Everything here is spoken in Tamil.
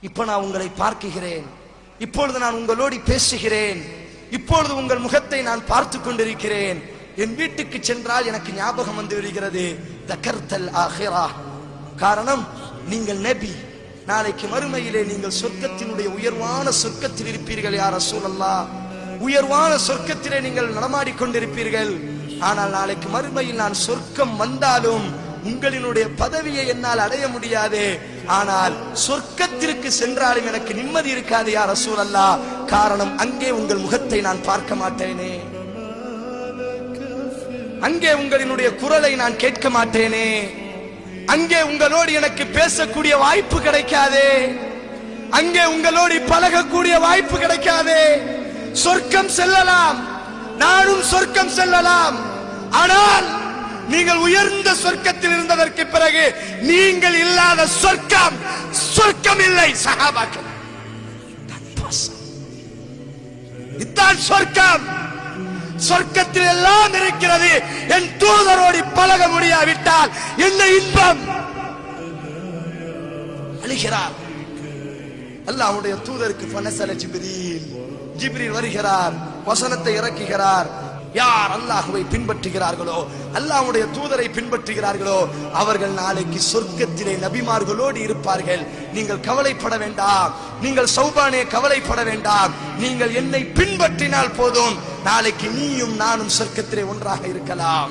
இப்ப நான் உங்களை பார்க்கிறேன், இப்பொழுது நான் உங்களோடு பேசுகிறேன், இப்பொழுது உங்கள் முகத்தை நான் பார்த்து கொண்டிருக்கிறேன். என் வீட்டுக்கு சென்றால் எனக்கு ஞாபகம் வந்து விடுகிறது தகர்தல் ஆகிரா. காரணம், நீங்கள் நபி, நாளைக்கு மறுமையிலே நீங்கள் சொர்க்கத்தினுடைய உயர்வான சொர்க்கத்தில் இருப்பீர்கள் யா ரசூலல்லாஹ். உயர்வான சொர்க்கத்திலே நீங்கள் நடமாடிக்கொண்டிருப்பீர்கள். ஆனால் நாளைக்கு மறுமையில் நான் சொர்க்கம் வந்தாலும் உங்களினுடைய பதவியை என்னால் அடைய முடியாது. ஆனால் சொர்க்கத்திற்கு சென்றாலும் எனக்கு நிம்மதி இருக்காது யா ரசூலல்லாஹ். காரணம், அங்கே உங்கள் முகத்தை நான் பார்க்க மாட்டேனே, அங்கே உங்களினுடைய குரலை நான் கேட்க மாட்டேனே, அங்கே உங்களோடு எனக்கு பேசக்கூடிய வாய்ப்பு கிடைக்காதே, அங்கே உங்களோடு பழகக்கூடிய வாய்ப்பு கிடைக்காதே. சொர்க்கம் செல்லலாம், நானும் சொர்க்கம் செல்லலாம். ஆனால் நீங்கள் உயர்ந்த சொர்க்கத்தில் இருந்ததற்கு பிறகு நீங்கள் இல்லாத சொர்க்கம் சொர்க்கம் இல்லை சஹாபாக்கள். இதுதான் சொர்க்கம். சொர்க்கத்தில் எல்லாம் இருக்கிறது. என் தூதரோடு பழக முடியாவிட்டால் என்ன இன்பம்? அழுகிறார். அல்லாஹ்வுடைய தூதருக்கு ஃபனஸல ஜிப்ரீல் வருகிறார், வசனத்தை இறக்குகிறார். யார் அல்லாஹ்வை பின்பற்றுகிறார்களோ, அல்லாஹ்வுடைய தூதரை பின்பற்றுகிறார்களோ, அவர்கள் நாளைக்கு சொர்க்கத்திலே நபிமார்களோடு இருப்பார்கள். நீங்கள் கவலைப்பட வேண்டாம், நீங்கள் சௌபானே கவலைப்பட வேண்டாம். நீங்கள் என்னை பின்பற்றினால் போதும், நாளைக்கு நீயும் நானும் சொர்க்கத்திலே ஒன்றாக இருக்கலாம்.